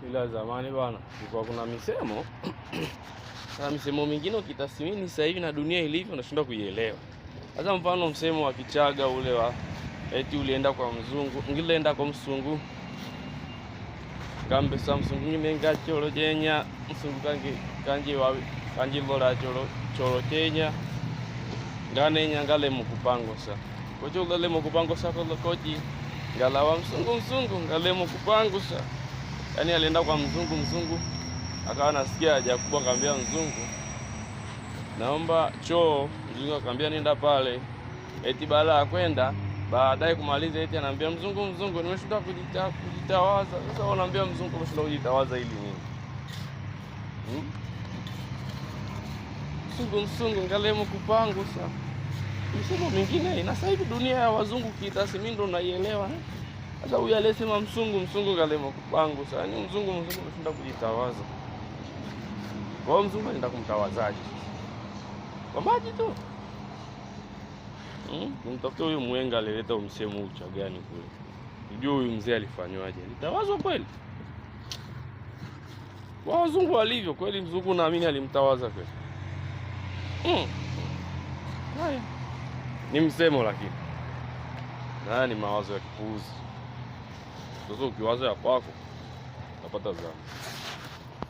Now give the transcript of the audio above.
ila zamani bwana kulikuwa kuna misemo na misemo mingine ukitathmini sasa hivi na dunia ilivyo unashindwa kuielewa. Sasa mfano msemo wa Kichaga ule wa eti ulienda kwa mzungu, ngileenda kwa msungu kambe sa msungu ngimenga cholo jenya msungu kanji lola cholo chenya ngane ngale mukupango sa kocho ngale mukupango sa koji ngalawa msungu ngale mukupango sa. Yani alienda kwa mzungu akawa nasikia haja kubwa, akamwambia mzungu naomba choo. Mzungu akamwambia nenda pale. Eti baada ya kwenda baadaye kumaliza eti anaambia mzungu nimeshinda kujitawaza. Sasa wanaambia mzungu umeshinda kujitawaza ili nini? Mzungu ngalemo kupangu sa. Msemo mwingine na sasa hivi dunia ya wazungu kitathmini ndo naielewa. Sasa huyu aliyesema mzungu ngalemo kupangu sa, ni mzungu umeshinda kujitawaza. Kwa mzungu anaenda kumtawazaje? Kwa maji tu. Mtafuta huyu mwenga alileta msemo ucha gani kule. Unajua huyu mzee alifanywaje? Alitawazwa kweli? Kwa wazungu walivyo kweli mzungu naamini alimtawaza kweli. Haya. Ni msemo lakini. Na ni mawazo ya kipuuzi. Sasa ukiwaza ya kwako utapata dhambi.